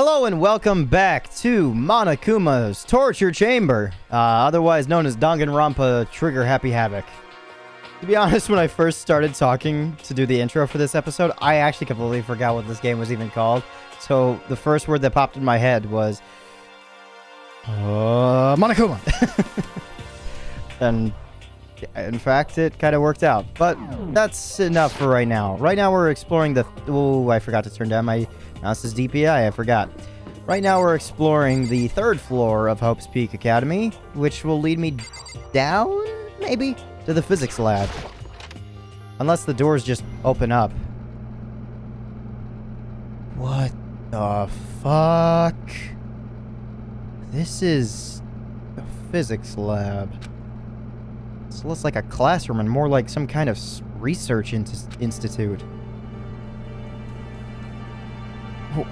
Hello and welcome back to Monokuma's Torture Chamber, otherwise known as Danganronpa Trigger Happy Havoc. To be honest, when I first started talking to do the intro for this episode, I actually completely forgot what this game was even called. So the first word that popped in my head was Monokuma. And in fact, it kind of worked out. But that's enough for right now. Right now we're exploring the... Oh, I forgot to turn down my... Now this is DPI, I forgot. Right now we're exploring the third floor of Hope's Peak Academy, which will lead me down, maybe, to the physics lab. Unless the doors just open up. What the fuck? This is a physics lab. This looks like a classroom and more like some kind of research institute.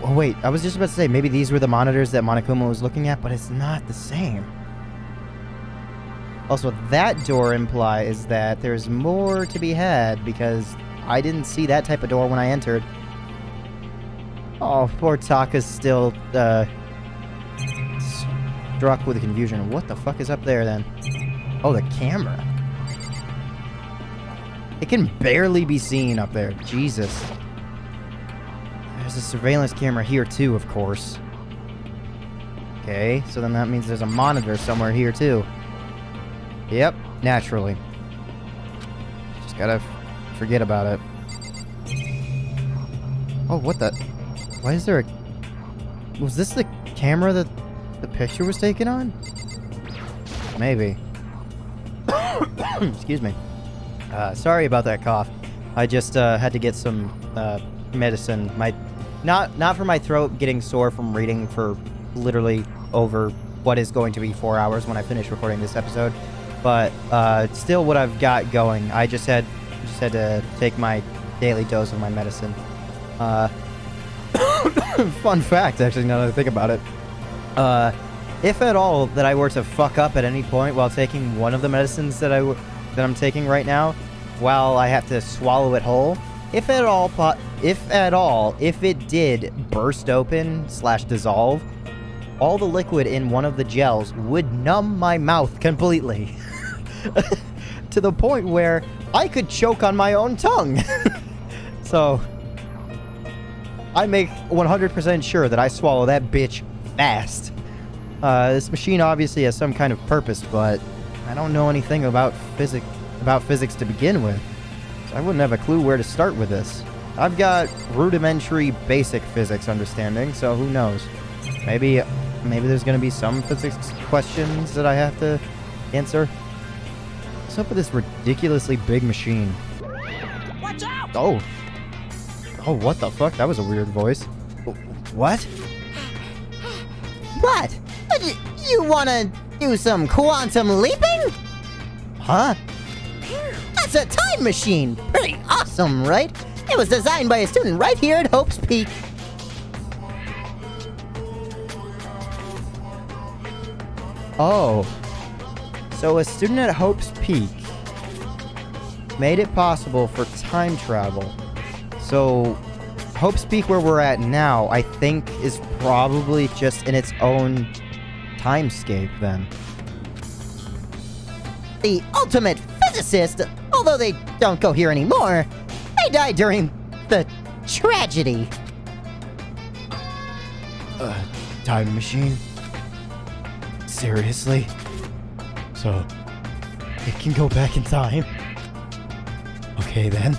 Oh, wait, I was just about to say, maybe these were the monitors that Monokuma was looking at, but it's not the same. Also, that door implies that there's more to be had, because I didn't see that type of door when I entered. Oh, poor Taka's still, struck with confusion. What the fuck is up there, then? Oh, the camera. It can barely be seen up there. Jesus. There's a surveillance camera here too, of course. Okay, so then that means there's a monitor somewhere here too. Yep, naturally. Just gotta forget about it. Oh, what the... Why is there a... Was this the camera that the picture was taken on? Maybe. Excuse me. Sorry about that cough. I just had to get some medicine. Not for my throat getting sore from reading for literally over what is going to be 4 hours when I finish recording this episode, but still what I've got going. I just had to take my daily dose of my medicine. Fun fact, actually, now that I think about it. If at all that I were to fuck up at any point while taking one of the medicines that I'm taking right now, while I have to swallow it whole, if it did burst open / dissolve, all the liquid in one of the gels would numb my mouth completely. To the point where I could choke on my own tongue. So, I make 100% sure that I swallow that bitch fast. This machine obviously has some kind of purpose, but I don't know anything about physics to begin with. So I wouldn't have a clue where to start with this. I've got rudimentary basic physics understanding, so who knows? Maybe there's gonna be some physics questions that I have to answer. What's up with this ridiculously big machine? Watch out! Oh, what the fuck? That was a weird voice. What? What? You wanna do some quantum leaping? Huh? That's a time machine! Pretty awesome, right? It was designed by a student right here at Hope's Peak. Oh. So a student at Hope's Peak made it possible for time travel. So Hope's Peak, where we're at now, I think is probably just in its own timescape then. The ultimate physicist, although they don't go here anymore, they died during the tragedy. Time machine? Seriously? So, it can go back in time? Okay then.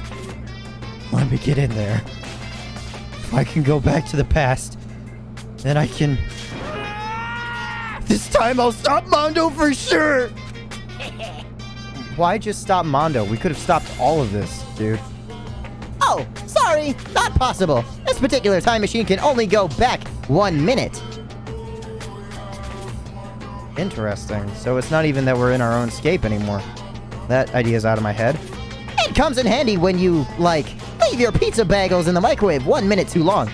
Let me get in there. If I can go back to the past, then I can... This time I'll stop Mondo for sure! Why just stop Mondo? We could have stopped all of this, dude. Oh, sorry, not possible. This particular time machine can only go back 1 minute. Interesting. So it's not even that we're in our own scape anymore. That idea's out of my head. It comes in handy when you, leave your pizza bagels in the microwave 1 minute too long.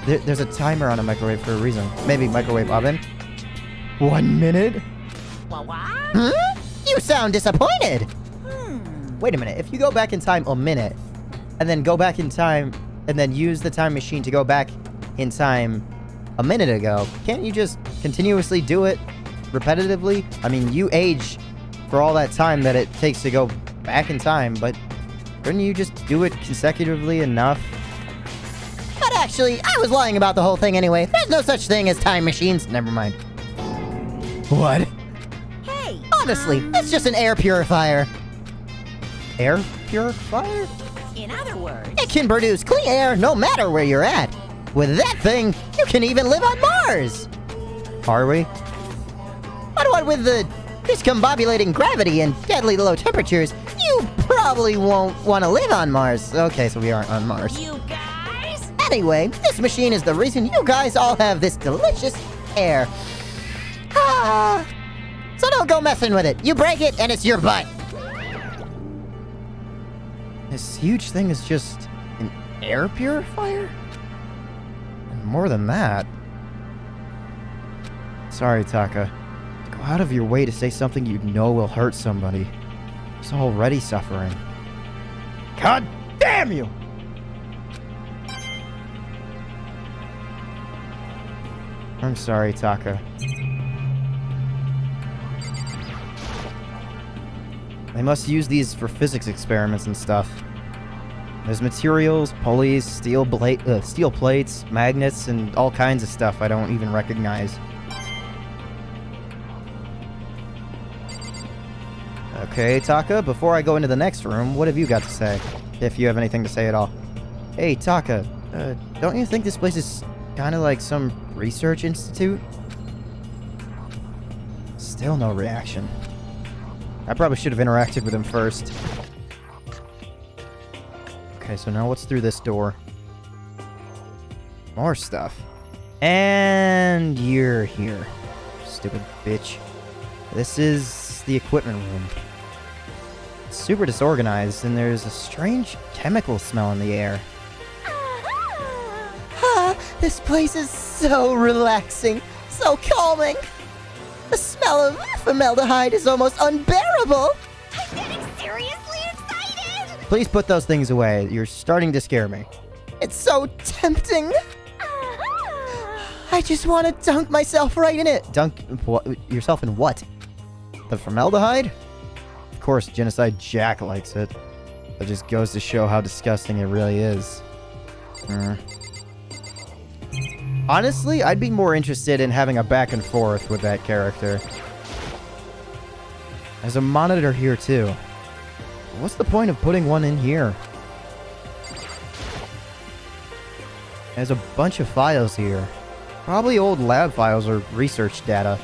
There's a timer on a microwave for a reason. Maybe microwave oven? 1 minute? What? Hmm? You sound disappointed. Wait a minute. If you go back in time a minute, and then go back in time, and then use the time machine to go back in time a minute ago, can't you just continuously do it repetitively? I mean, you age for all that time that it takes to go back in time, but couldn't you just do it consecutively enough? But actually, I was lying about the whole thing anyway. There's no such thing as time machines. Never mind. What? Hey! Honestly, it's just an air purifier. Air purifier? In other words, It can produce clean air no matter where you're at. With that thing, you can even live on Mars. Are we? But what with the discombobulating gravity and deadly low temperatures, you probably won't want to live on Mars. Okay, so we aren't on Mars. you guys! Anyway, this machine is the reason you guys all have this delicious air. Ah! So don't go messing with it. You break it and it's your butt. This huge thing is just an air purifier? And more than that. Sorry, Taka. Go out of your way to say something you know will hurt somebody who's already suffering. God damn you! I'm sorry, Taka. They must use these for physics experiments and stuff. There's materials, pulleys, steel plates, magnets, and all kinds of stuff I don't even recognize. Okay, Taka, before I go into the next room, what have you got to say? If you have anything to say at all. Hey, Taka, don't you think this place is kind of like some research institute? Still no reaction. I probably should have interacted with him first. Okay, so now what's through this door? More stuff. And you're here. Stupid bitch. This is the equipment room. It's super disorganized, and there's a strange chemical smell in the air. Ah, this place is so relaxing, so calming. The smell of formaldehyde is almost unbearable. I'm getting seriously excited! Please put those things away. You're starting to scare me. It's so tempting. I just want to dunk myself right in it. Dunk yourself in what? The formaldehyde? Of course, Genocide Jack likes it. That just goes to show how disgusting it really is. Honestly, I'd be more interested in having a back and forth with that character. There's a monitor here too. What's the point of putting one in here? There's a bunch of files here. Probably old lab files or research data.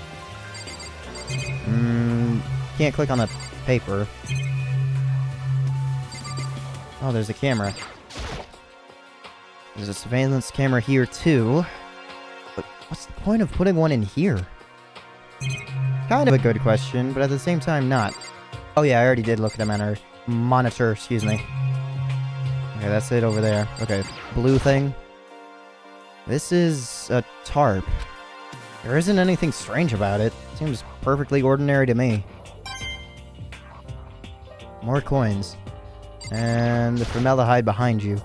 Can't click on the paper. Oh, there's a camera. There's a surveillance camera here too. But what's the point of putting one in here? Kind of a good question, but at the same time not. Oh yeah, I already did look at the monitor, excuse me. Okay, that's it over there. Okay, blue thing. This is a tarp. There isn't anything strange about it. Seems perfectly ordinary to me. More coins. And the formaldehyde behind you.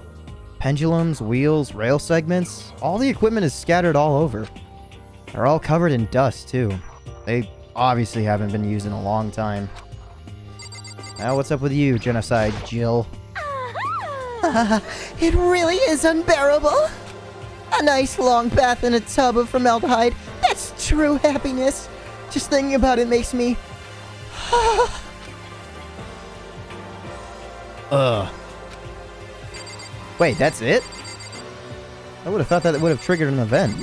Pendulums, wheels, rail segments. All the equipment is scattered all over. They're all covered in dust, too. They obviously haven't been used in a long time. Now, what's up with you, Genocide Jill? It really is unbearable. A nice long bath in a tub of formaldehyde. That's true happiness. Just thinking about it makes me... Wait, that's it? I would have thought that it would have triggered an event.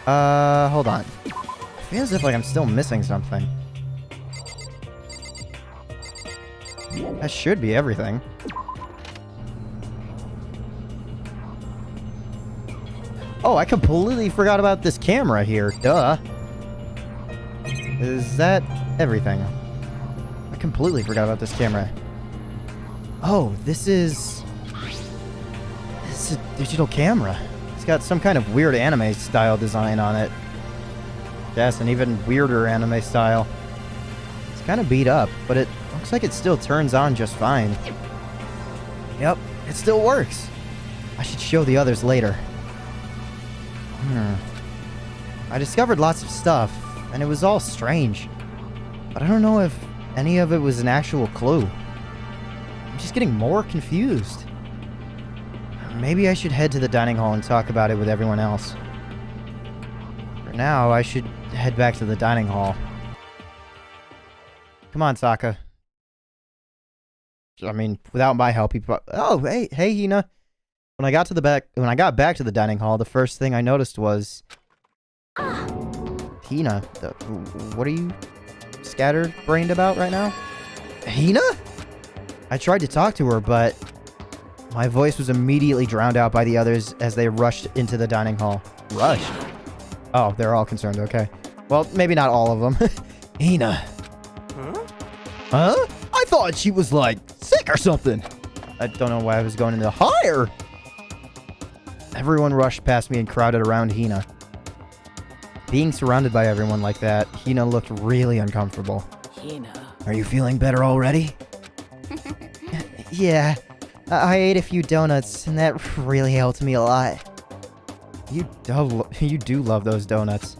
Hold on. Feels as if like I'm still missing something. That should be everything. Oh, I completely forgot about this camera here. Duh. Is that everything? I completely forgot about this camera. Oh, this is a digital camera. It's got some kind of weird anime style design on it. Yes, an even weirder anime style. It's kind of beat up, but it looks like it still turns on just fine. Yep, it still works. I should show the others later. I discovered lots of stuff, and it was all strange. But I don't know if any of it was an actual clue. I'm just getting more confused. Maybe I should head to the dining hall and talk about it with everyone else. For now, I should head back to the dining hall. Come on, Sokka. I mean, without my help, he oh, hey, Hina. When I got back to the dining hall, the first thing I noticed was Hina. What are you scattered-brained about right now? Hina? I tried to talk to her, but my voice was immediately drowned out by the others as they rushed into the dining hall. Rushed? Oh, they're all concerned, okay. Well, maybe not all of them. Hina. Huh? I thought she was, like, sick or something. I don't know why I was going into higher. Everyone rushed past me and crowded around Hina. Being surrounded by everyone like that, Hina looked really uncomfortable. Hina. Are you feeling better already? Yeah. I ate a few donuts, and that really helped me a lot. You do love those donuts.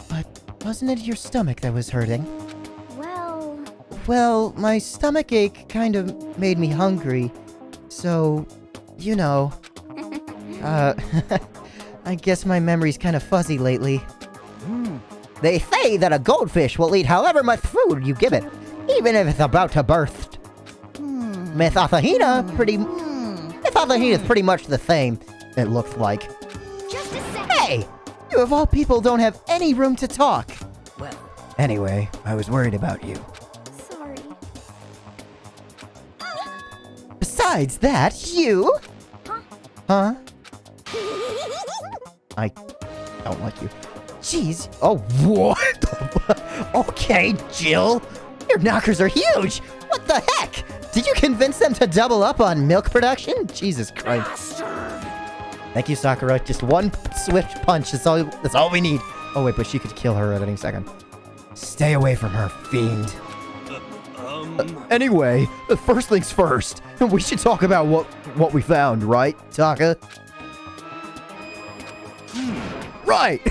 But wasn't it your stomach that was hurting? Well, my stomach ache kind of made me hungry. So, you know. I guess my memory's kind of fuzzy lately. They say that a goldfish will eat however much food you give it, even if it's about to burst. Miss Asahina's pretty much the same, it looks like. Just a second. Hey! You of all people don't have any room to talk. Well, Anyway, I was worried about you. Sorry. Besides that, you... Huh? I don't like you. Jeez. Oh, what? the fu- Okay, Jill. Your knockers are huge. What the heck? Did you convince them to double up on milk production? Jesus Christ. Thank you, Sakura. Just one swift punch. That's all we need. Oh, wait, but she could kill her at any second. Stay away from her, fiend. Anyway, first things first. We should talk about what we found, right, Taka? Right!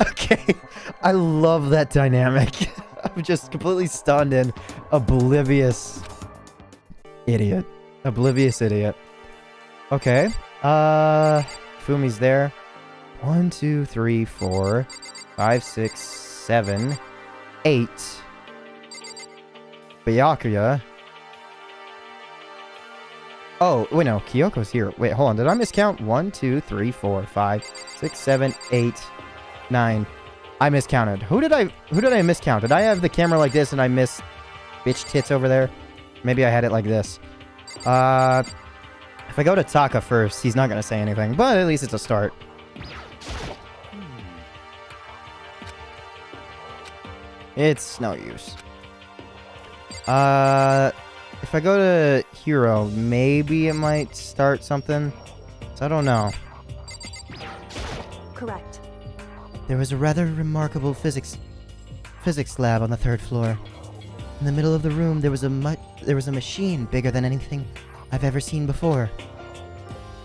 Okay. I love that dynamic. I'm just completely stunned and oblivious idiot. Oblivious idiot. Okay. Fumi's there. 1, 2, 3, 4, 5, 6, 7, 8. Byakuya. Oh, wait, no. Kyoko's here. Wait, hold on. Did I miscount? 1, 2, 3, 4, 5, 6, 7, 8, 9. I miscounted. Who did I miscount? Did I have the camera like this and I missed bitch tits over there? Maybe I had it like this. If I go to Taka first, he's not going to say anything, but at least it's a start. It's no use. If I go to Hero, maybe it might start something. So I don't know. correct. There was a rather remarkable physics lab on the 3rd floor. In the middle of the room, there was a machine bigger than anything I've ever seen before.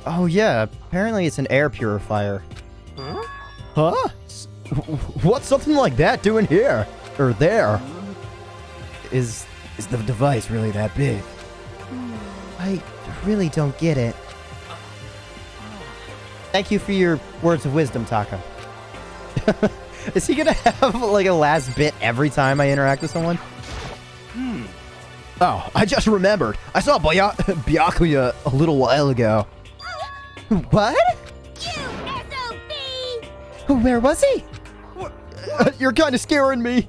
Oh yeah, apparently it's an air purifier. Huh? Huh? What's something like that doing here? Or there? Is the device really that big? I really don't get it. Thank you for your words of wisdom, Taka. Is he gonna have like a last bit every time I interact with someone? Oh, I just remembered. I saw Byakuya a little while ago. What? You SOB! Where was he? You're kind of scaring me.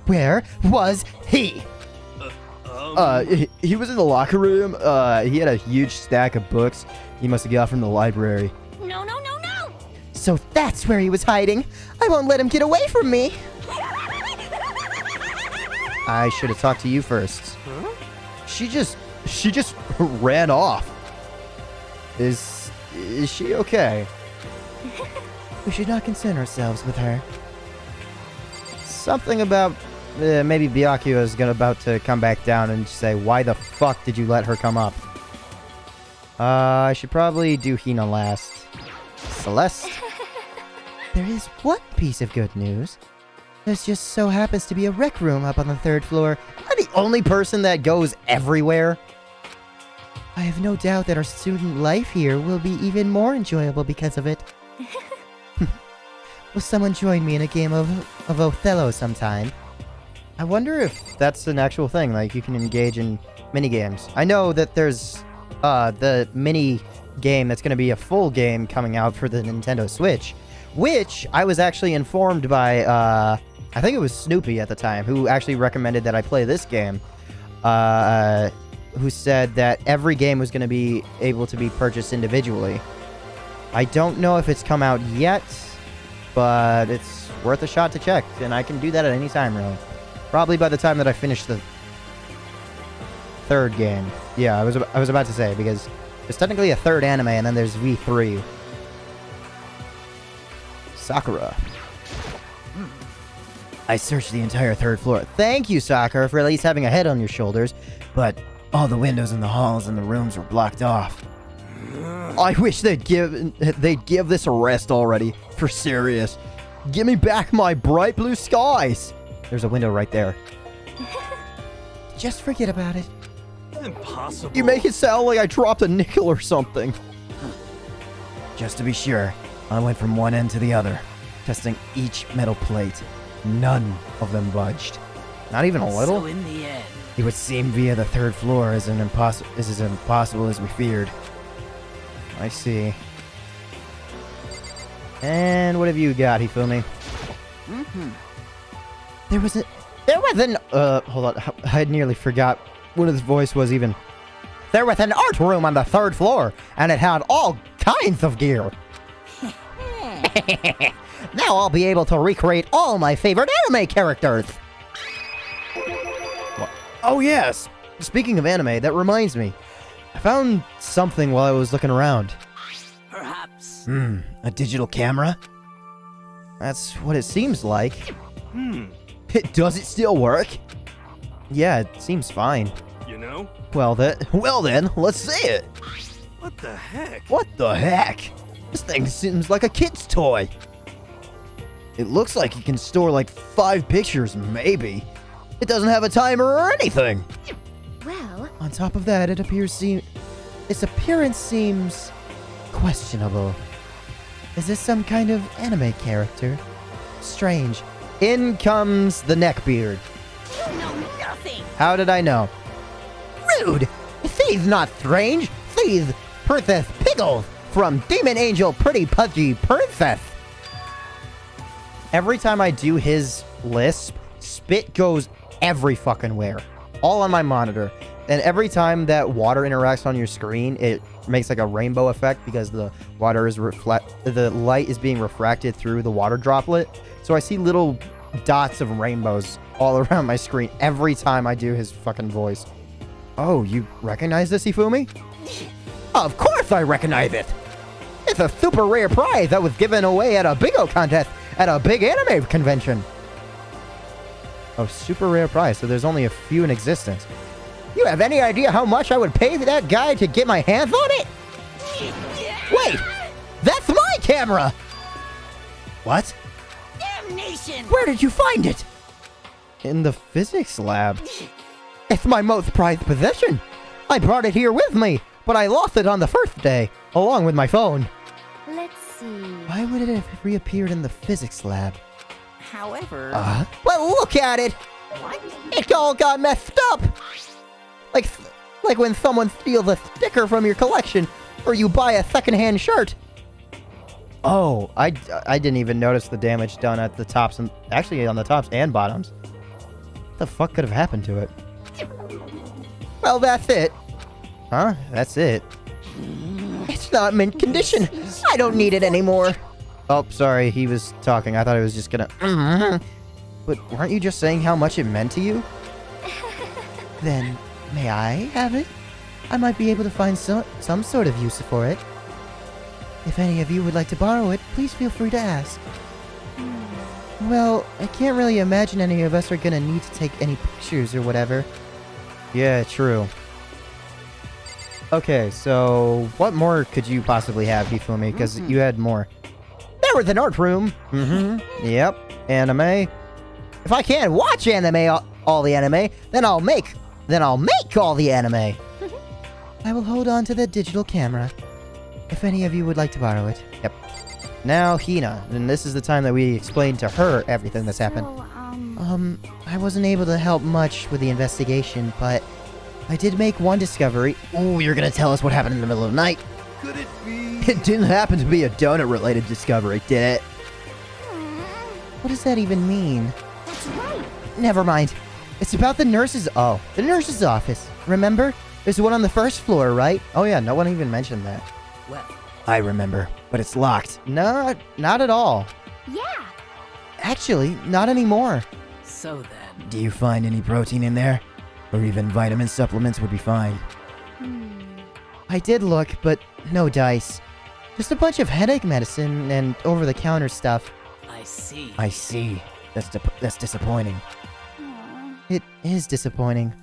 Where was he? He was in the locker room. He had a huge stack of books he must have got from the library. No, no, no, no! So that's where he was hiding. I won't let him get away from me. I should have talked to you first. Huh? She just ran off. Is she okay? We should not concern ourselves with her. Something about maybe Byakuya is about to come back down and say, why the fuck did you let her come up? I should probably do Hina last. Celeste? There is one piece of good news. There's just so happens to be a rec room up on the 3rd floor. Am I the only person that goes everywhere? I have no doubt that our student life here will be even more enjoyable because of it. Will someone join me in a game of Othello sometime? I wonder if that's an actual thing, like you can engage in mini games. I know that there's the mini game that's going to be a full game coming out for the Nintendo Switch, which I was actually informed by, I think it was Snoopy at the time, who actually recommended that I play this game, who said that every game was going to be able to be purchased individually. I don't know if it's come out yet, but it's worth a shot to check, and I can do that at any time, really. Probably by the time that I finish the 3rd game. Yeah, I was about to say, because there's technically a 3rd anime, and then there's V3. Sakura. I searched the entire 3rd floor. Thank you, Sakura, for at least having a head on your shoulders, but all the windows in the halls and the rooms were blocked off. I wish they'd give this a rest already. For serious. Give me back my bright blue skies. There's a window right there. Just forget about it. Impossible. You make it sound like I dropped a nickel or something. Just to be sure, I went from one end to the other, testing each metal plate. None of them budged. Not even a little? So in the end, It would seem via the 3rd floor is as impossible as we feared. I see. And what have you got, Hifumi? There was an hold on, I nearly forgot what his voice was even. There was an art room on the 3rd floor, and it had all kinds of gear. Now I'll be able to recreate all my favorite anime characters. What? Oh yes, speaking of anime, that reminds me. I found something while I was looking around. perhaps. A digital camera? That's what it seems like. Does it still work? Yeah, it seems fine. You know? Well then, let's see it. What the heck? What the heck? This thing seems like a kid's toy. It looks like it can store like 5 pictures, maybe. It doesn't have a timer or anything. Well, On top of that, its appearance seems questionable. Is this some kind of anime character? Strange. In comes the neckbeard. you know nothing. How did I know? Rude! Thie's not strange. Thie's Princess Pickles from Demon Angel Pretty Pudgy Princess. Every time I do his lisp, spit goes every fucking where. All on my monitor. And every time that water interacts on your screen, it makes like a rainbow effect because the water is the light is being refracted through the water droplet. So I see little dots of rainbows all around my screen every time I do his fucking voice. Oh, you recognize this, Hifumi? Of course I recognize it! It's a super rare prize that was given away at a bingo contest at a big anime convention. Oh, super rare prize, so there's only a few in existence. You have any idea how much I would pay that guy to get my hands on it? Wait! That's my camera! What? Damnation! Where did you find it? In the physics lab. It's my most prized possession. I brought it here with me, but I lost it on the first day, along with my phone. Let's see. Why would it have reappeared in the physics lab? However, Well, look at it! what? It all got messed up! Like when someone steals a sticker from your collection, or you buy a secondhand shirt. Oh, I didn't even notice the damage done at the tops and actually on the tops and bottoms. What the fuck could have happened to it? Well, that's it. Huh? That's it. It's not mint condition. I don't need it anymore. Oh, sorry, he was talking. I thought he was just gonna. But weren't you just saying how much it meant to you? Then, may I have it? I might be able to find some sort of use for it. If any of you would like to borrow it, please feel free to ask. Well, I can't really imagine any of us are gonna need to take any pictures or whatever. Yeah, true. Okay, so what more could you possibly have, Hifumi? Because you had more. There was an art room. Mm-hmm. Yep. Anime. If I can't watch anime, all the anime, then I'll make all the anime. I will hold on to the digital camera. If any of you would like to borrow it. Yep. Now, Hina. And this is the time that we explain to her everything that's happened. So, I wasn't able to help much with the investigation, but I did make one discovery. Oh, you're gonna tell us what happened in the middle of the night? Could it be? It didn't happen to be a donut-related discovery, did it? What does that even mean? that's right. Never mind. It's about the nurse's office. Remember? There's one on the first floor, right? Oh yeah, no one even mentioned that. Well, I remember, but it's locked. No, not at all. yeah. Actually, not anymore. So then. Do you find any protein in there? Or even vitamin supplements would be fine. I did look, but no dice. Just a bunch of headache medicine and over-the-counter stuff. I see. I see. That's disappointing. Aw. It is disappointing.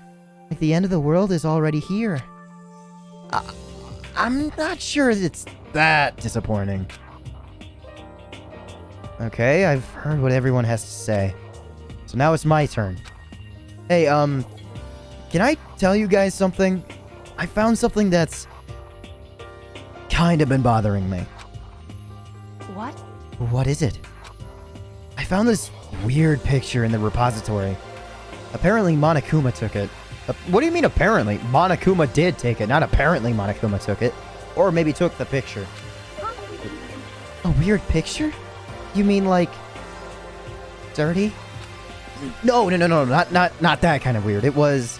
Like the end of the world is already here. I'm not sure it's that disappointing. Okay, I've heard what everyone has to say. So now it's my turn. Hey, can I tell you guys something? I found something that's kind of been bothering me. What? What is it? I found this weird picture in the repository. Apparently Monokuma took it. What do you mean apparently? Monokuma did take it, not apparently Monokuma took it. Or maybe took the picture. A weird picture? You mean like dirty? No, not that kind of weird. It was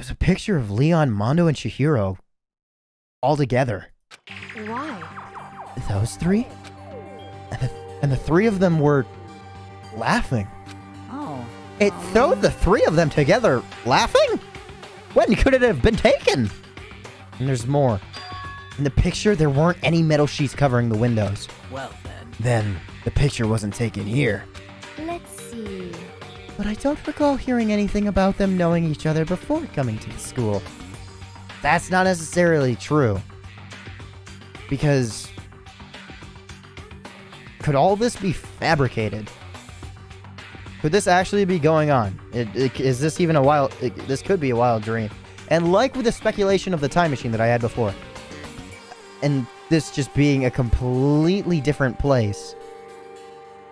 a picture of Leon, Mondo, and Chihiro all together. Why? Those three? And the three of them were laughing. Oh. It showed the three of them together laughing? When could it have been taken? And there's more. In the picture, there weren't any metal sheets covering the windows. Well then. Then the picture wasn't taken here. Let's see. But I don't recall hearing anything about them knowing each other before coming to the school. That's not necessarily true. Because could all this be fabricated? Could this actually be going on? Is this even a wild... this could be a wild dream. And like with the speculation of the time machine that I had before, and this just being a completely different place,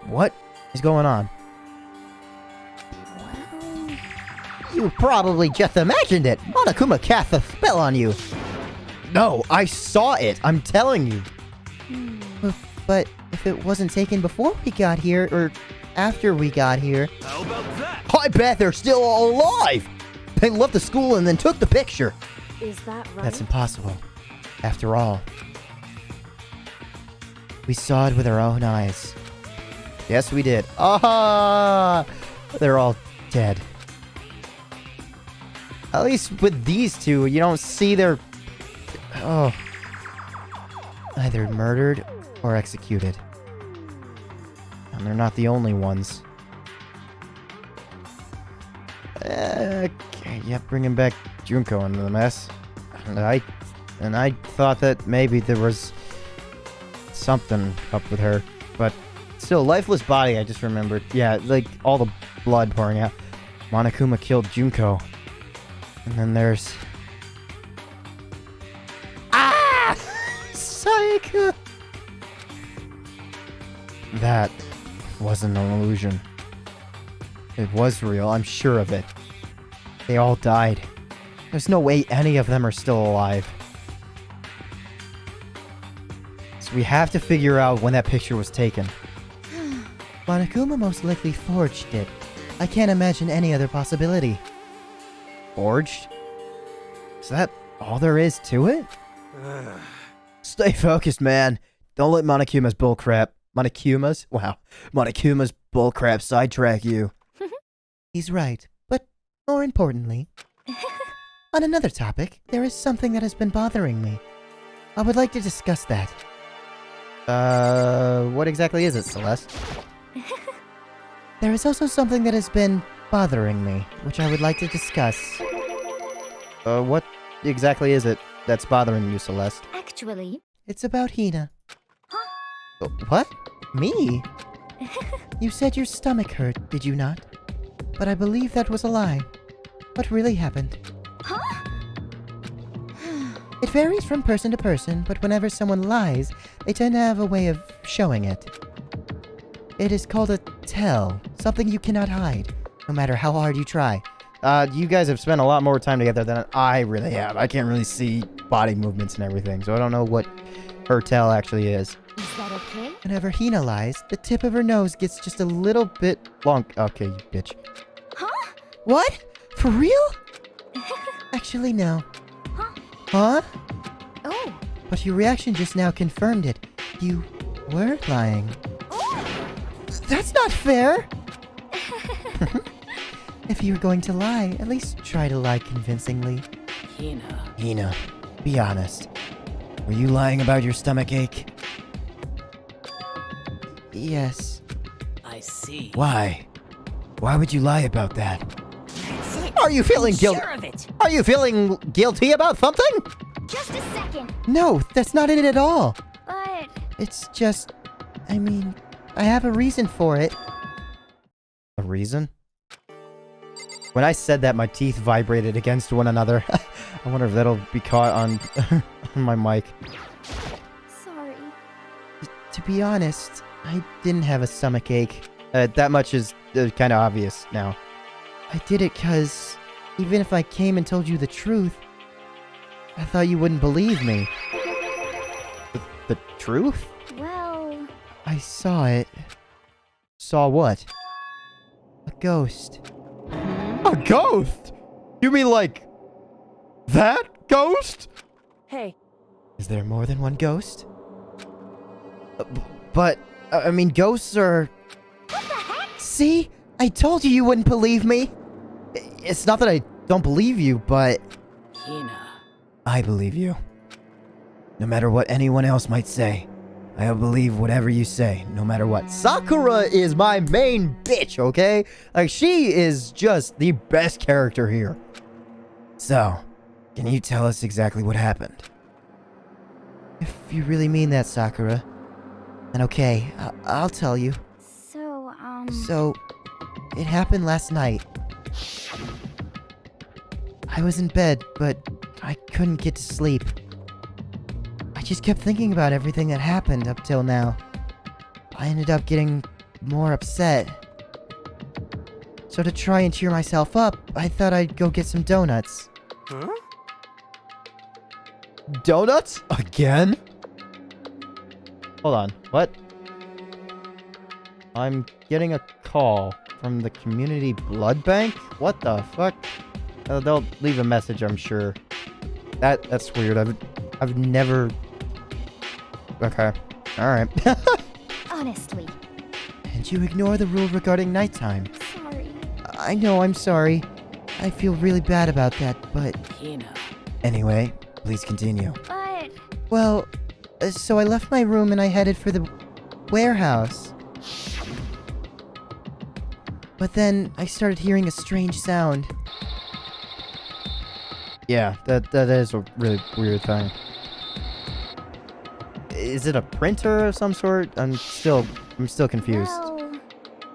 what is going on? Well, You probably just imagined it. Monokuma cast a spell on you. No, I saw it. I'm telling you. But if it wasn't taken before we got here, or after we got here, How about that? I bet they're still all alive. They left the school and then took the picture. is that right? that's impossible. After all, we saw it with our own eyes. Yes, we did. Ah, they're all dead. At least with these two, you don't see their... Oh. Either murdered or executed. And they're not the only ones. Okay, yeah, bringing back Junko into the mess. And I thought that maybe there was something up with her, but still, lifeless body. I just remembered. Yeah, like all the blood pouring out. Monokuma killed Junko, and then there's Psycho! that. Wasn't an illusion. It was real. I'm sure of it. They all died. There's no way any of them are still alive. So we have to figure out when that picture was taken. Monokuma most likely forged it. I can't imagine any other possibility. Forged? Is that all there is to it? Ugh. Stay focused, man. Don't let Monokuma's bullcrap. Monokuma's? Wow. Monokuma's bullcrap sidetrack you. He's right, but more importantly, on another topic, there is something that has been bothering me. I would like to discuss that. What exactly is it, Celeste? There is also something that has been bothering me, which I would like to discuss. What exactly is it that's bothering you, Celeste? Actually, It's about Hina. Oh, what? Me? You said your stomach hurt, did you not? But I believe that was a lie. What really happened? It varies from person to person, but whenever someone lies, they tend to have a way of showing it. It is called a tell, something you cannot hide, no matter how hard you try. You guys have spent a lot more time together than I really have. I can't really see body movements and everything, so I don't know what her tell actually is. is that okay? Whenever Hina lies, the tip of her nose gets just a little bit long. Okay, you bitch. Huh? What? For real? Actually, no. Huh? Oh. But your reaction just now confirmed it. You were lying. That's not fair! If you were going to lie, at least try to lie convincingly. Hina, be honest. Were you lying about your stomach ache? Yes. I see. Why? Why would you lie about that? That's it. Are you feeling I'm guilty? sure of it. Are you feeling guilty about something? Just a second. No, that's not it at all. But It's just... I mean, I have a reason for it. A reason? When I said that, my teeth vibrated against one another. I wonder if that'll be caught on, on my mic. sorry. To be honest, I didn't have a stomach ache. That much is kind of obvious now. I did it because even if I came and told you the truth, I thought you wouldn't believe me. The truth? Well, I saw it. Saw what? A ghost. A ghost? You mean like that ghost? hey. Is there more than one ghost? But I mean, ghosts are. See? I told you you wouldn't believe me. It's not that I don't believe you, but Hina. I believe you. No matter what anyone else might say, I'll believe whatever you say, no matter what. Sakura is my main bitch, okay? Like, she is just the best character here. So, can you tell us exactly what happened? If you really mean that, Sakura, then okay, I'll tell you. So, it happened last night. I was in bed, but I couldn't get to sleep. I just kept thinking about everything that happened up till now. I ended up getting more upset. So to try and cheer myself up, I thought I'd go get some donuts. Huh? Donuts? Again? Hold on. What? I'm getting a call from the community blood bank? What the fuck? They'll leave a message, I'm sure. That's weird. I've never... Okay. Alright. Honestly, And you ignore the rule regarding nighttime. sorry. I know, I'm sorry. I feel really bad about that, but... Hina. Anyway, please continue. But Well, so I left my room and I headed for the warehouse. But then I started hearing a strange sound. Yeah, that is a really weird thing. Is it a printer of some sort? I'm still confused. well,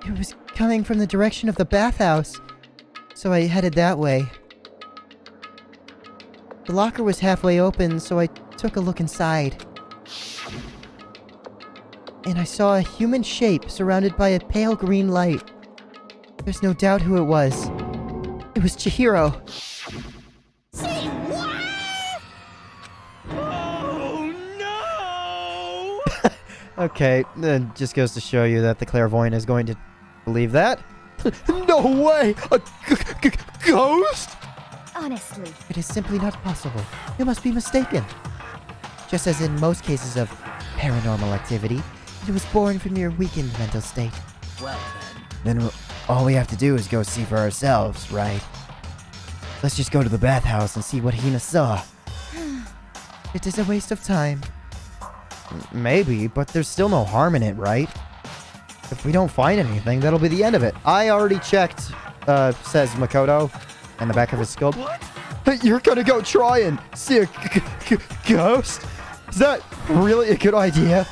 It was coming from the direction of the bathhouse, so I headed that way. The locker was halfway open, so I took a look inside. And I saw a human shape surrounded by a pale green light. There's no doubt who it was. It was Chihiro. Oh no! Okay, that just goes to show you that the clairvoyant is going to believe that. No way! A ghost? honestly, It is simply not possible. You must be mistaken. Just as in most cases of paranormal activity, it was born from your weakened mental state. Well then. Then all we have to do is go see for ourselves, right? Let's just go to the bathhouse and see what Hina saw. It is a waste of time. Maybe, but there's still no harm in it, right? If we don't find anything, that'll be the end of it. I already checked, says Makoto, in the back of his scope. What? You're gonna go try and see a ghost? Is that really a good idea?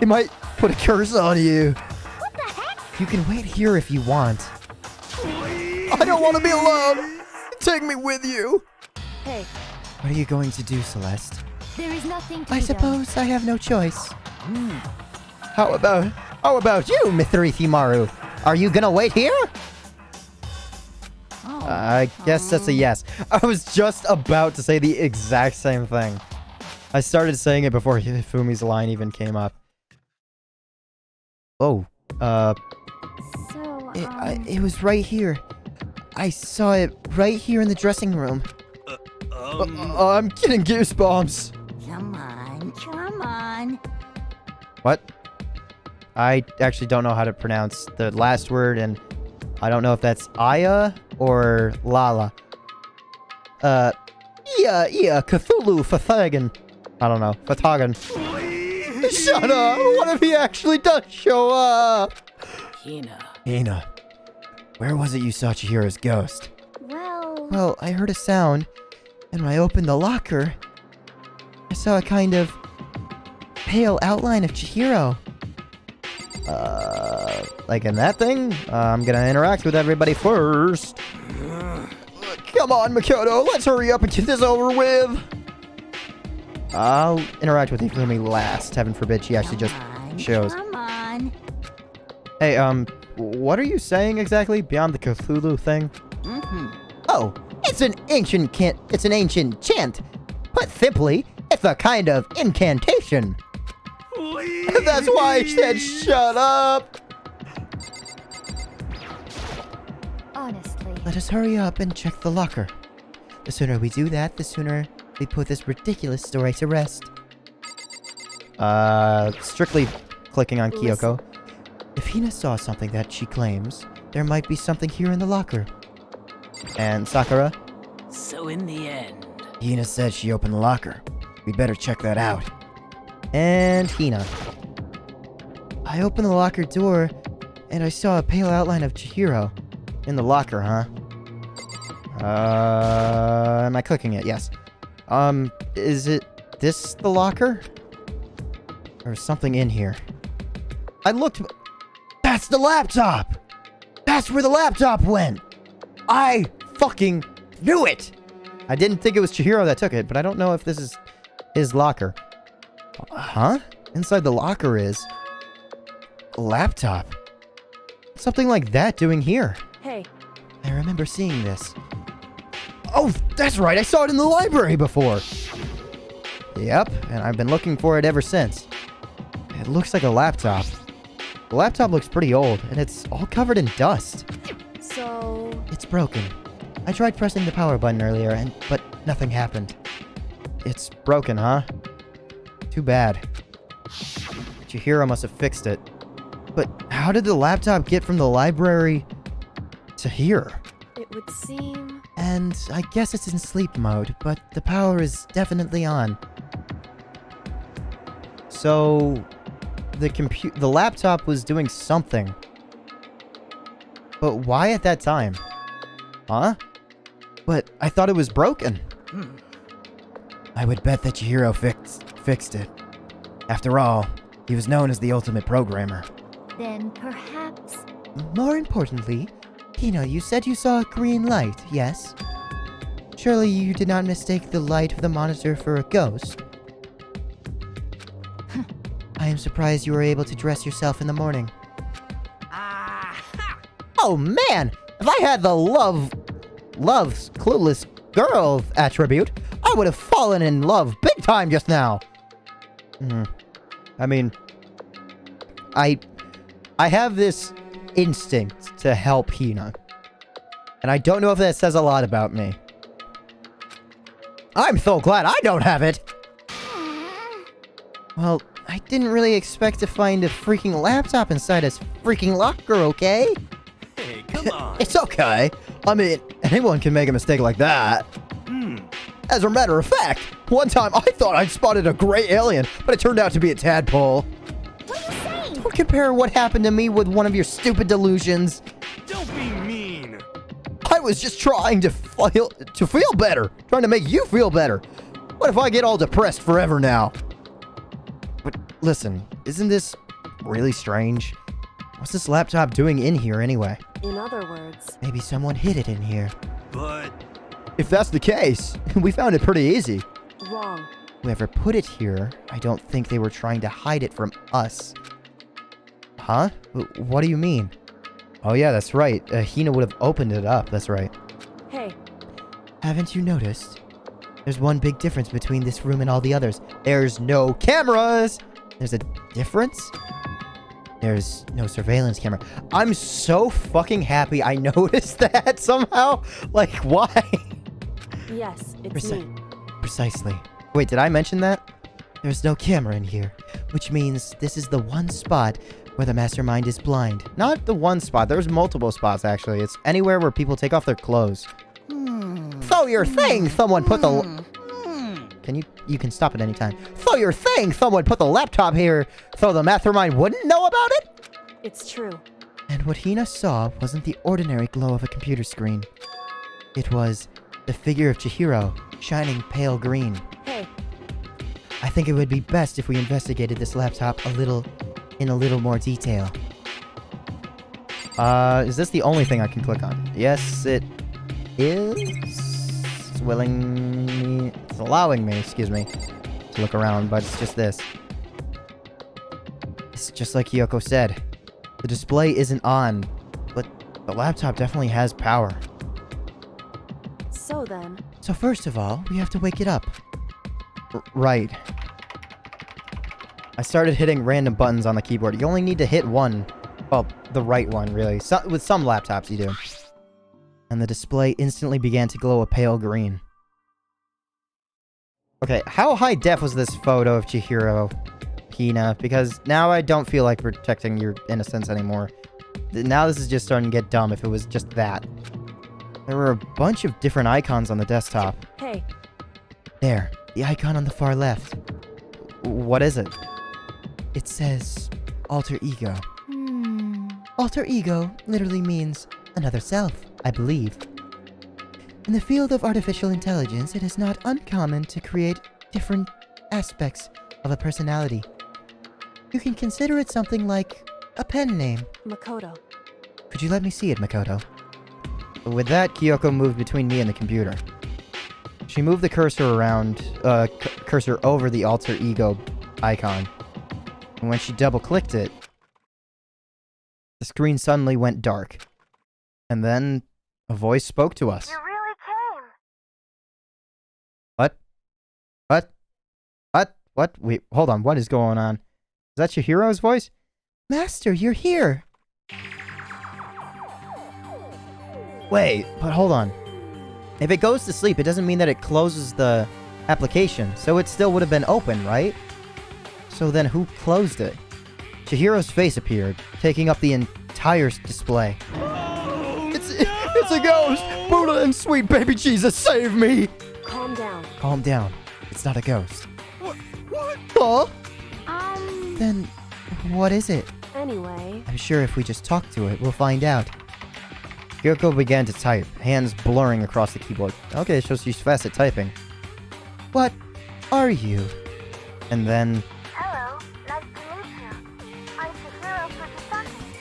It might put a curse on you. What the heck? You can wait here if you want. Please. I don't want to be alone. Take me with you. Hey, What are you going to do, Celeste? there is nothing to I be done. suppose I have no choice. How about you, Mithrithi-maru? Are you gonna wait here? I guess that's a yes. I was just about to say the exact same thing. I started saying it before Fumi's line even came up. Oh, So, It was right here. I saw it right here in the dressing room. I'm getting goosebumps. come on. What? I actually don't know how to pronounce the last word, and I don't know if that's Aya or Lala. Cthulhu Fathagan. I don't know. Fathagan. Please. Shut up! What if he actually does show up? Hina, Where was it you saw Chihiro's ghost? Well, I heard a sound, and when I opened the locker, I saw a kind of pale outline of Chihiro. Like in that thing? I'm gonna interact with everybody first. Come on, Makoto, let's hurry up and get this over with. I'll interact with Ifumi last. Heaven forbid she actually just shows. Come on. Hey, what are you saying exactly beyond the Cthulhu thing? Oh, it's an ancient chant. Put simply, it's a kind of incantation. Please. That's why I said shut up. Honestly. Let us hurry up and check the locker. The sooner we do that, the sooner we put this ridiculous story to rest. Strictly clicking on Kyoko. If Hina saw something that she claims, there might be something here in the locker. And Sakura. so in the end, Hina said she opened the locker. We better check that out. And Hina. I opened the locker door, and I saw a pale outline of Chihiro. In the locker, huh? Am I clicking it? Yes. Is it this the locker? Or something in here? I looked. That's the laptop! That's where the laptop went! I fucking knew it! I didn't think it was Chihiro that took it, but I don't know if this is his locker. Huh? Inside the locker is a laptop. Something like that doing here. Hey, I remember seeing this. Oh, that's right. I saw it in the library before. Yep, and I've been looking for it ever since. It looks like a laptop. The laptop looks pretty old, and it's all covered in dust. so... It's broken. I tried pressing the power button earlier, but nothing happened. It's broken, huh? Too bad. Chihiro must have fixed it. But how did the laptop get from the library to here? It would seem... And I guess it's in sleep mode, but the power is definitely on. So, the laptop was doing something. But why at that time? Huh? But I thought it was broken. I would bet that Chihiro fixed it. After all, he was known as the ultimate programmer. Then perhaps... More importantly, Hina, you said you saw a green light, yes? Surely you did not mistake the light of the monitor for a ghost? I am surprised you were able to dress yourself in the morning. Oh man! If I had the love's clueless girl attribute, I would have fallen in love big time just now. I mean, I have this instinct to help Hina. And I don't know if that says a lot about me. I'm so glad I don't have it! Well, I didn't really expect to find a freaking laptop inside his freaking locker, okay? Hey, come on. It's okay. I mean, anyone can make a mistake like that. As a matter of fact, one time I thought I'd spotted a gray alien, but it turned out to be a tadpole. What are you saying? Don't compare what happened to me with one of your stupid delusions. Don't be mean. I was just trying to feel better. Trying to make you feel better. What if I get all depressed forever now? But listen, isn't this really strange? What's this laptop doing in here anyway? In other words, Maybe someone hid it in here. But If that's the case, we found it pretty easy. wrong. Whoever put it here, I don't think they were trying to hide it from us. Huh? What do you mean? Oh yeah, that's right. Hina would have opened it up, that's right. Hey, Haven't you noticed? There's one big difference between this room and all the others. There's no cameras! There's a difference? There's no surveillance camera. I'm so fucking happy I noticed that somehow. Like, why? yes, it's me. Precisely. Wait, did I mention that? There's no camera in here, which means this is the one spot where the mastermind is blind. Not the one spot. There's multiple spots, actually. It's anywhere where people take off their clothes. Throw your thing! Someone put the... You can stop at any time. Throw your thing! Someone put the laptop here so the mastermind wouldn't know about it? It's true. And what Hina saw wasn't the ordinary glow of a computer screen. It was the figure of Chihiro, shining pale green. Hey, I think it would be best if we investigated this laptop in a little more detail. Is this the only thing I can click on? Yes, it is. It's allowing me, excuse me, to look around, but it's just this. It's just like Kyoko said. The display isn't on, but the laptop definitely has power. so then, So first of all, we have to wake it up. Right. I started hitting random buttons on the keyboard. You only need to hit one. Well, the right one, really. With some laptops, you do. And the display instantly began to glow a pale green. Okay, how high def was this photo of Chihiro, Hina? Because now I don't feel like protecting your innocence anymore. Now this is just starting to get dumb if it was just that. There were a bunch of different icons on the desktop. hey, There, the icon on the far left. What is it? It says alter ego. Alter ego literally means another self, I believe. In the field of artificial intelligence, it is not uncommon to create different aspects of a personality. You can consider it something like a pen name. Makoto. Could you let me see it, Makoto? With that, Kyoko moved between me and the computer. She moved the cursor around, cursor over the alter ego icon. And when she double-clicked it, the screen suddenly went dark. And then a voice spoke to us. You really came. What? What? What? What? Wait, hold on. What is going on? Is that Chihiro's voice? Master, you're here. Wait, but hold on. If it goes to sleep, it doesn't mean that it closes the application. So it still would have been open, right? So then who closed it? Chihiro's face appeared, taking up the entire display. It's a ghost! Buddha and sweet baby Jesus, save me! Calm down. Calm down. It's not a ghost. What? Huh? Um, Then, what is it? anyway, I'm sure if we just talk to it, we'll find out. Kyoko began to type, hands blurring across the keyboard. Okay, so she's fast at typing. What are you? And then... Hello, nice to meet you. I'm Chihiro Fujisaki.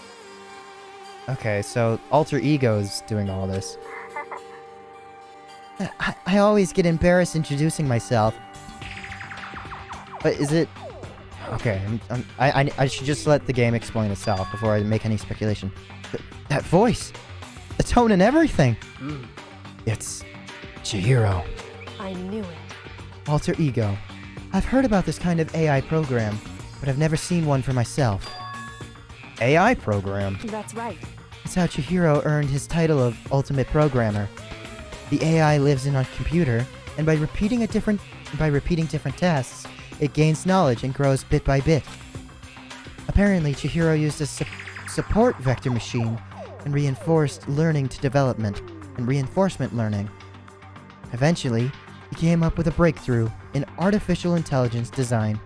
Okay, so alter ego's doing all this. I always get embarrassed introducing myself. But is it... Okay, I should just let the game explain itself before I make any speculation. That voice! The tone and everything! It's Chihiro. I knew it. Alter ego. I've heard about this kind of AI program, but I've never seen one for myself. AI program? That's right. It's how Chihiro earned his title of Ultimate Programmer. The AI lives in a computer, and by repeating different tasks, it gains knowledge and grows bit by bit. Apparently, Chihiro used a support vector machine and reinforced learning to development and reinforcement learning. Eventually, he came up with a breakthrough in artificial intelligence design.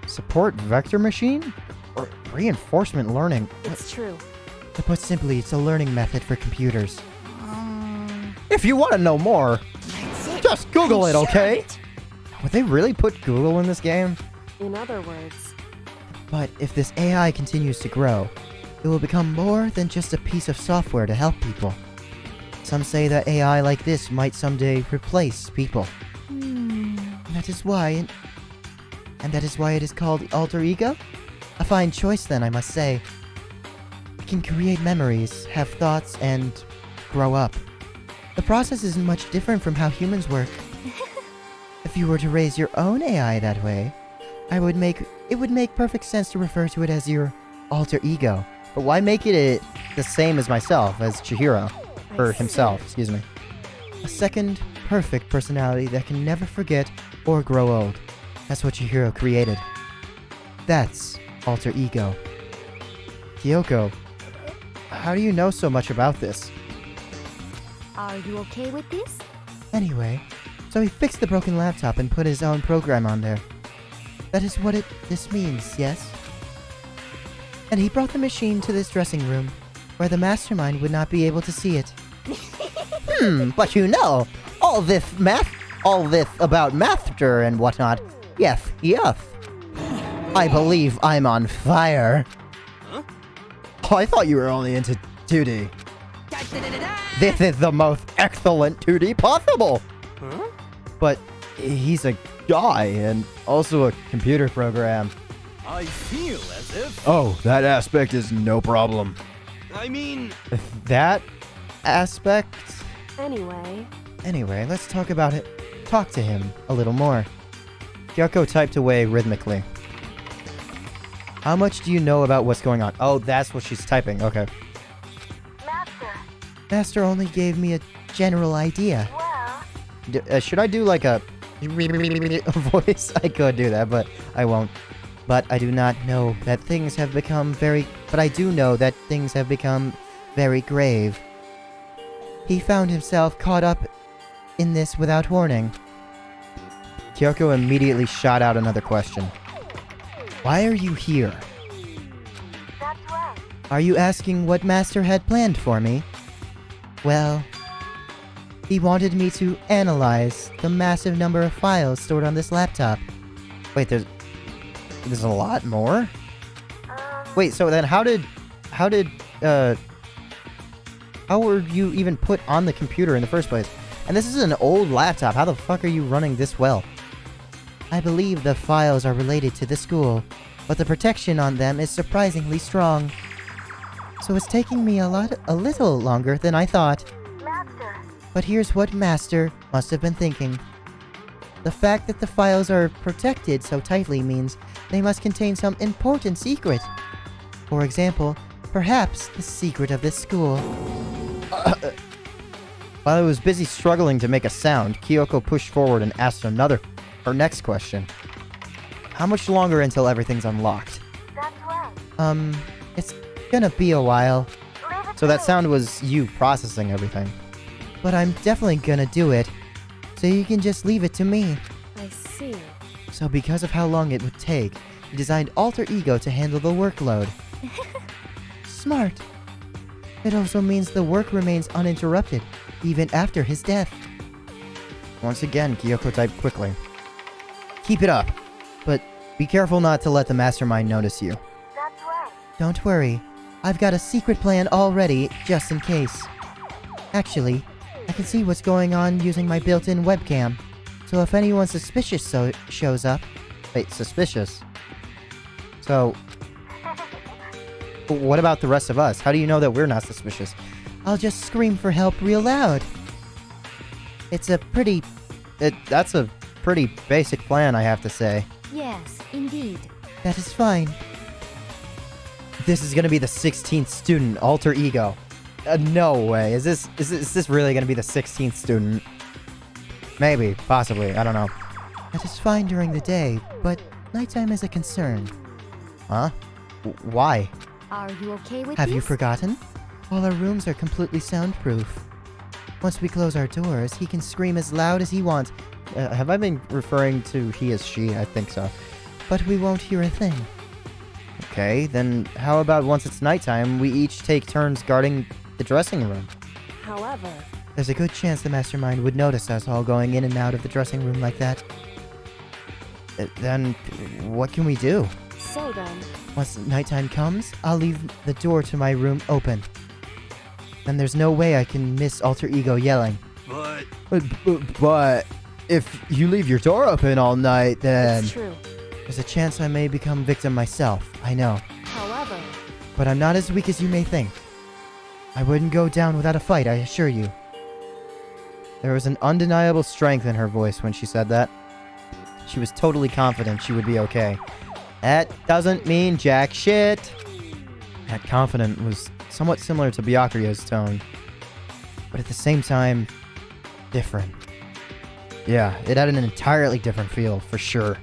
Support vector machine? Or reinforcement learning? It's true. To put simply, it's a learning method for computers. If you want to know more, That's it. just Google I'm it, sure of okay? it. Would they really put Google in this game? In other words, But if this AI continues to grow, it will become more than just a piece of software to help people. Some say that AI like this might someday replace people. And that is why it is called alter ego? A fine choice then, I must say. It can create memories, have thoughts, and grow up. The process isn't much different from how humans work. If you were to raise your own AI that way, it would make perfect sense to refer to it as your alter ego. But why make it the same as myself, as Chihiro? Or see. himself, excuse me. A second, perfect personality that can never forget or grow old. That's what Chihiro created. That's alter ego. Kyoko, how do you know so much about this? are you okay with this? Anyway, so he fixed the broken laptop and put his own program on there. That is what this means, yes? And he brought the machine to this dressing room, where the mastermind would not be able to see it. But you know, all this about master and whatnot. Yes. I believe I'm on fire. Huh? Oh, I thought you were only into 2D. This is the most excellent 2D possible. Huh? But he's a guy and also a computer program. I feel as if... Oh, that aspect is no problem. I mean... That aspect? Anyway, Let's talk about it. Talk to him a little more. Kyoko typed away rhythmically. How much do you know about what's going on? Oh, that's what she's typing. Okay. Master, Master only gave me a general idea. well, Should I do like a voice? I could do that, but I won't. But I do not know that things have become very... But I do know that things have become very grave. He found himself caught up in this without warning. Kyoko immediately shot out another question. Why are you here? that's right. Are you asking what Master had planned for me? Well, he wanted me to analyze the massive number of files stored on this laptop. Wait, there's a lot more? Wait, so then how were you even put on the computer in the first place? And this is an old laptop. How the fuck are you running this well? I believe the files are related to the school, but the protection on them is surprisingly strong. So it's taking me a little longer than I thought. Master, But here's what Master must have been thinking. The fact that the files are protected so tightly means they must contain some important secret. For example, perhaps the secret of this school. While I was busy struggling to make a sound, Kyoko pushed forward and asked her next question. How much longer until everything's unlocked? that's right. It's gonna be a while. Leave it So to that me. sound was you processing everything. But I'm definitely gonna do it. So you can just leave it to me. I see. So because of how long it would take, he designed Alter Ego to handle the workload. Smart. It also means the work remains uninterrupted, even after his death. Once again, Kyoko typed quickly. Keep it up, but be careful not to let the mastermind notice you. That's right. Don't worry, I've got a secret plan already, just in case. Actually, I can see what's going on using my built-in webcam, so if anyone suspicious shows up... Wait, suspicious? So, what about the rest of us? How do you know that we're not suspicious? I'll just scream for help real loud. That's a pretty basic plan, I have to say. Yes, indeed. That is fine. This is gonna be the 16th student, Alter Ego. No way. Is this really gonna be the 16th student? Maybe, possibly, I don't know. That is fine during the day, but nighttime is a concern. Huh? Why? Are you okay with Have this? you forgotten? All our rooms are completely soundproof. Once we close our doors, he can scream as loud as he wants. Have I been referring to he as she? I think so. But we won't hear a thing. Okay, then how about once it's nighttime, we each take turns guarding the dressing room? However, There's a good chance the mastermind would notice us all going in and out of the dressing room like that. Then, what can we do? So then, Once nighttime comes, I'll leave the door to my room open. Then there's no way I can miss Alter Ego yelling. But But if you leave your door open all night, then it's true. there's a chance I may become victim myself. I know. However, But I'm not as weak as you may think. I wouldn't go down without a fight, I assure you. There was an undeniable strength in her voice when she said that. She was totally confident she would be okay. That doesn't mean jack shit. That confident was somewhat similar to Byakuya's tone, but at the same time, different. Yeah, it had an entirely different feel, for sure.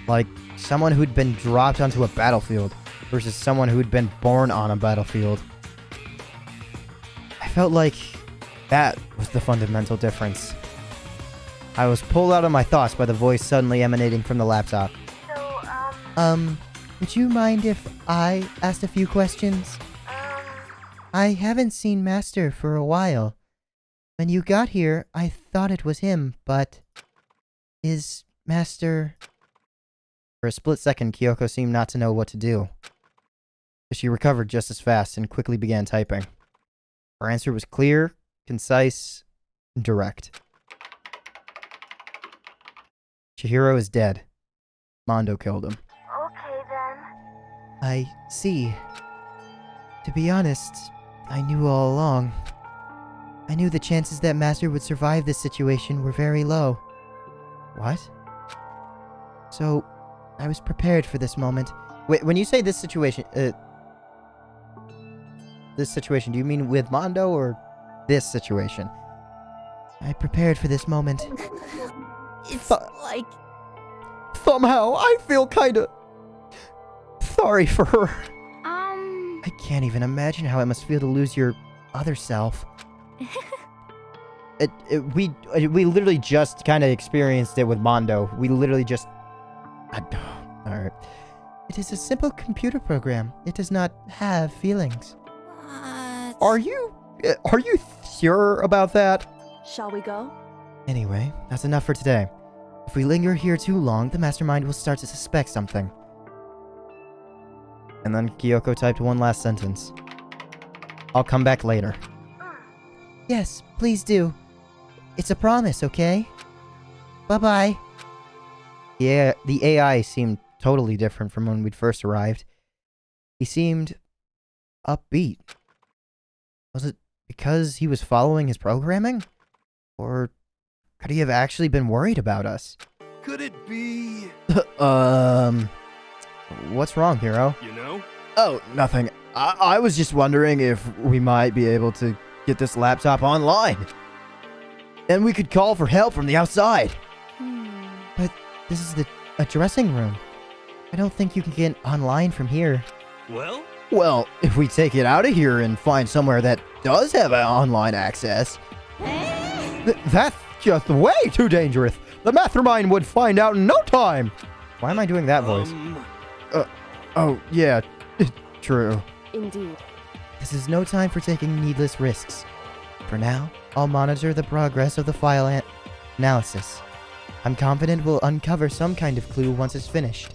Like someone who'd been dropped onto a battlefield versus someone who'd been born on a battlefield. I felt like that was the fundamental difference. I was pulled out of my thoughts by the voice suddenly emanating from the laptop. So, Would you mind if I asked a few questions? I haven't seen Master for a while. When you got here, I thought it was him, but... Is Master... For a split second, Kyoko seemed not to know what to do. But she recovered just as fast and quickly began typing. Her answer was clear, concise, and direct. Chihiro is dead. Mondo killed him. okay then. I see. To be honest, I knew all along. I knew the chances that Master would survive this situation were very low. What? So, I was prepared for this moment. Wait, when you say this situation, do you mean with Mondo or this situation? I prepared for this moment. it's Th- like Somehow, I feel kinda... sorry for her. I can't even imagine how it must feel to lose your other self. We literally just kind of experienced it with Mondo. We literally just... Alright. It is a simple computer program. It does not have feelings. what? Are you sure about that? Shall we go? Anyway, that's enough for today. If we linger here too long, the mastermind will start to suspect something. And then Kyoko typed one last sentence. I'll come back later. Yes, please do. It's a promise, okay? Bye-bye. Yeah, the AI seemed totally different from when we'd first arrived. He seemed upbeat. Was it because he was following his programming? Or could he have actually been worried about us? could it be? What's wrong, Hero? You know? Oh, nothing. I was just wondering if we might be able to get this laptop online. Then we could call for help from the outside. But this is a dressing room. I don't think you can get online from here. Well, Well, if we take it out of here and find somewhere that does have online access... that's just way too dangerous. The mastermind would find out in no time. Why am I doing that voice? Oh, yeah, true. Indeed. This is no time for taking needless risks. For now, I'll monitor the progress of the file analysis. I'm confident we'll uncover some kind of clue once it's finished.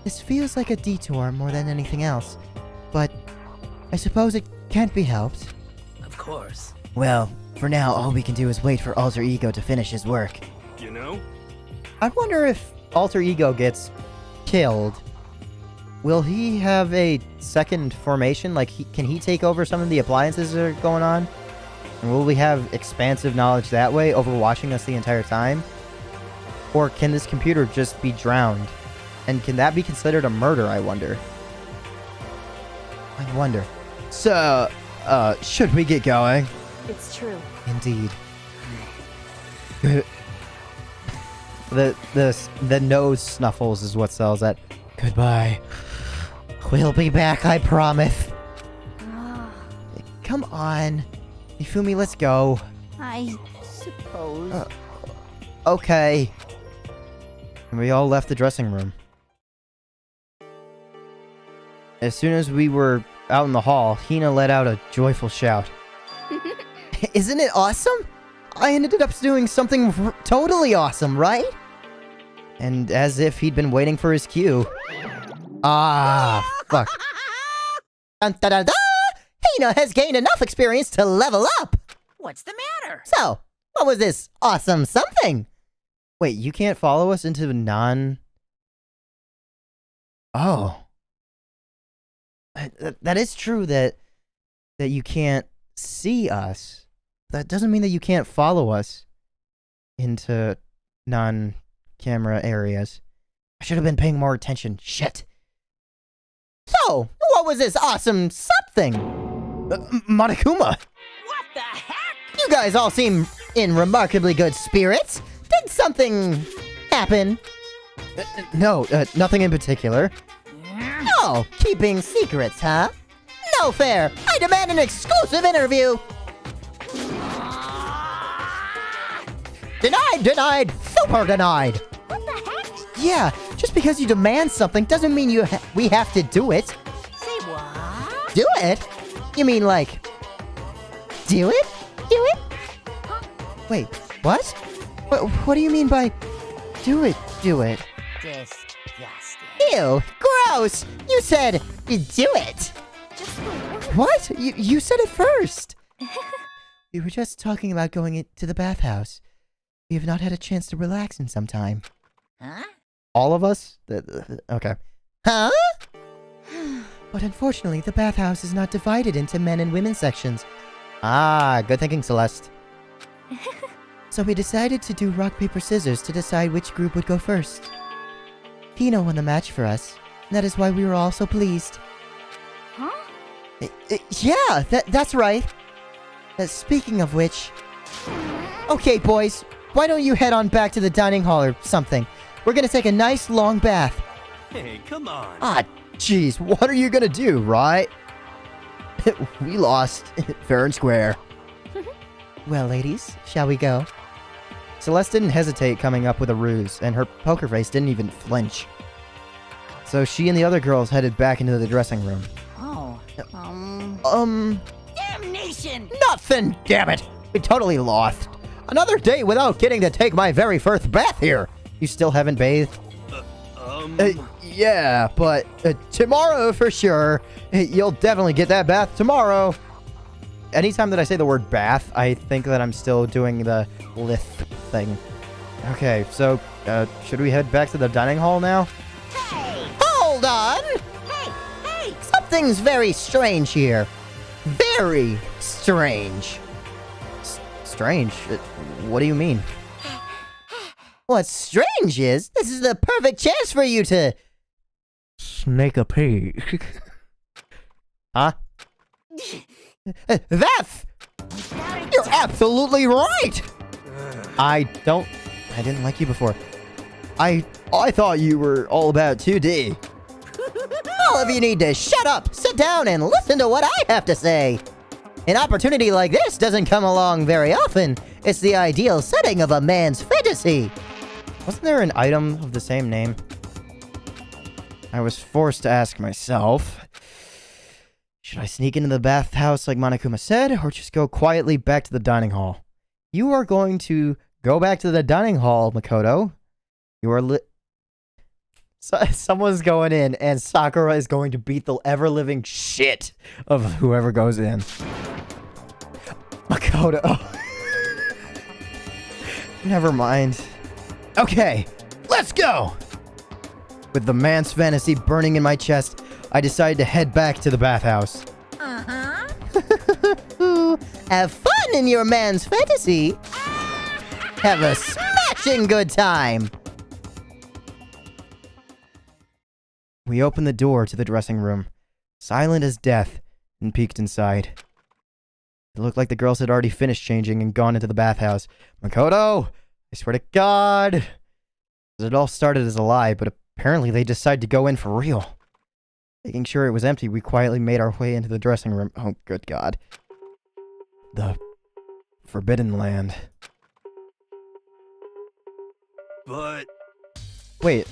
This feels like a detour more than anything else, but I suppose it can't be helped. Of course. Well, for now, all we can do is wait for Alter Ego to finish his work. you know? I wonder if Alter Ego gets killed. Will he have a second formation? Like, can he take over some of the appliances that are going on? And will we have expansive knowledge that way, overwatching us the entire time? Or can this computer just be drowned? And can that be considered a murder, I wonder? I wonder. So, should we get going? It's true. Indeed. The nose snuffles is what sells that. Goodbye. We'll be back, I promise. Come on. Ifumi, let's go. I suppose. Okay. And we all left the dressing room. As soon as we were out in the hall, Hina let out a joyful shout. Isn't it awesome? I ended up doing something totally awesome, right? And as if he'd been waiting for his cue. Ah, fuck. Dun, da, da, da! Hina has gained enough experience to level up! What's the matter? So, what was this awesome something? Wait, you can't follow us into non... Oh. That is true that you can't see us. That doesn't mean that you can't follow us into non-camera areas. I should have been paying more attention. Shit. So, what was this awesome something? Monokuma. What the heck? You guys all seem in remarkably good spirits. Did something happen? No, nothing in particular. Oh, keeping secrets, huh? No fair. I demand an exclusive interview. Denied, denied, super denied. What the heck? Yeah, just because you demand something doesn't mean we have to do it. Say what? Do it? You mean like... Do it? Do it? Wait, what? What do you mean by... Do it, do it? Disgusting. Ew, gross! You said, do it! Just the word. What? You said it first! We were just talking about going to the bathhouse. We have not had a chance to relax in some time. Huh? All of us? Okay. Huh? But unfortunately, the bathhouse is not divided into men and women sections. Ah, good thinking, Celeste. So we decided to do rock, paper, scissors to decide which group would go first. Hina won the match for us. And that is why we were all so pleased. Huh? Yeah, that's right. Speaking of which... Okay, boys. Why don't you head on back to the dining hall or something? We're gonna take a nice long bath. Hey, come on. Ah, jeez. What are you gonna do, right? We lost. Fair and square. Well, ladies, shall we go? Celeste didn't hesitate coming up with a ruse, and her poker face didn't even flinch. So she and the other girls headed back into the dressing room. Oh. Damnation! Nothing, damn it! We totally lost. Another day without getting to take my very first bath here. You still haven't bathed? Yeah, but tomorrow for sure. You'll definitely get that bath tomorrow. Anytime that I say the word bath, I think that I'm still doing the lisp thing. Okay, so should we head back to the dining hall now? Hey! Hold on! Hey! Something's very strange here. Very strange. Strange? What do you mean? What's strange is, this is the perfect chance for you to... snake a peek. Huh? Veth! You're absolutely right! I didn't like you before. I thought you were all about 2D. All of you need to shut up, sit down, and listen to what I have to say. An opportunity like this doesn't come along very often. It's the ideal setting of a man's fantasy. Wasn't there an item of the same name? I was forced to ask myself, should I sneak into the bathhouse like Monokuma said, or just go quietly back to the dining hall? You are going to go back to the dining hall, Makoto. You are someone's going in, and Sakura is going to beat the ever-living shit of whoever goes in. Makoto. Never mind. Okay, let's go! With the man's fantasy burning in my chest, I decided to head back to the bathhouse. Uh-huh. Have fun in your man's fantasy! Have a smashing good time! We opened the door to the dressing room, silent as death, and peeked inside. It looked like the girls had already finished changing and gone into the bathhouse. Makoto! I swear to God! It all started as a lie, but apparently they decided to go in for real. Making sure it was empty, we quietly made our way into the dressing room. Oh, good God. The Forbidden Land. But... Wait,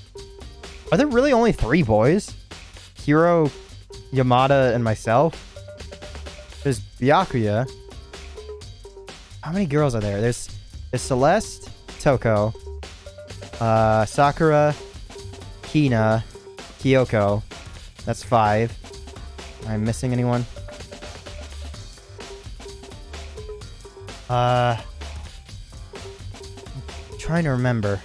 are there really only 3 boys? Hiro, Yamada, and myself? There's Byakuya. How many girls are there? There's Celeste, Toko, Sakura, Hina, Kyoko. That's 5. Am I missing anyone? Trying to remember.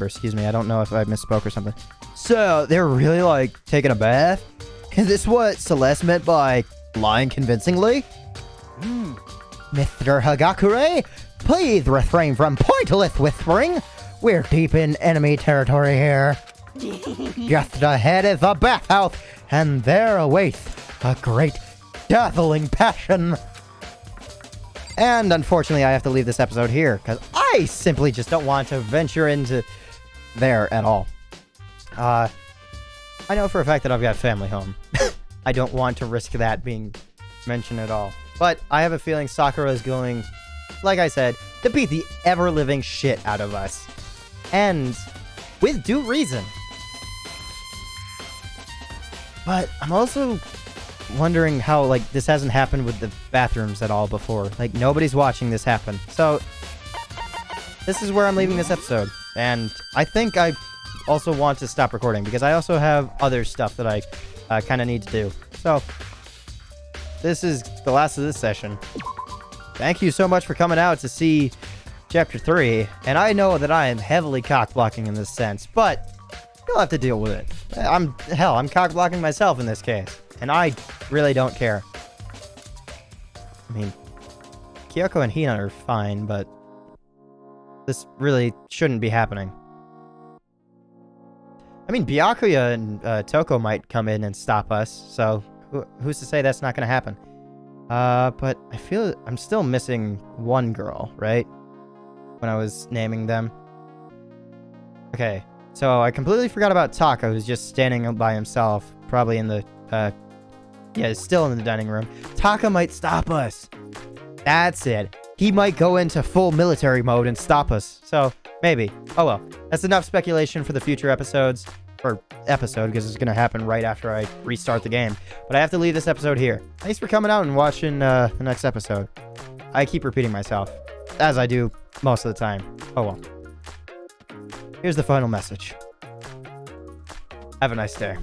Excuse me. I don't know if I misspoke or something. So, they're really, like, taking a bath? Is this what Celeste meant by lying convincingly? Mr. Hagakure, please refrain from pointless whispering. We're deep in enemy territory here. Just ahead is the bathhouse, and there awaits a great, dazzling passion. And unfortunately, I have to leave this episode here, because I simply just don't want to venture into there at all. I know for a fact that I've got family home. I don't want to risk that being mentioned at all. But I have a feeling Sakura is going, like I said, to beat the ever-living shit out of us. And with due reason. But I'm also wondering how, like, this hasn't happened with the bathrooms at all before. Like, nobody's watching this happen. So, this is where I'm leaving this episode. And I think I also want to stop recording because I also have other stuff that I kind of need to do. So, this is the last of this session. Thank you so much for coming out to see Chapter 3. And I know that I am heavily cock-blocking in this sense, but you'll have to deal with it. I'm cock-blocking myself in this case. And I really don't care. I mean, Kyoko and Hina are fine, but this really shouldn't be happening. I mean, Byakuya and Toko might come in and stop us, so who's to say that's not going to happen? But I feel I'm still missing one girl, right? When I was naming them. Okay, so I completely forgot about Taka, who's just standing by himself, probably in the, yeah, still in the dining room. Taka might stop us. That's it. He might go into full military mode and stop us. So, maybe. Oh well. That's enough speculation for the future episodes. Or episode, because it's going to happen right after I restart the game. But I have to leave this episode here. Thanks for coming out and watching the next episode. I keep repeating myself, as I do most of the time. Oh well. Here's the final message. Have a nice day.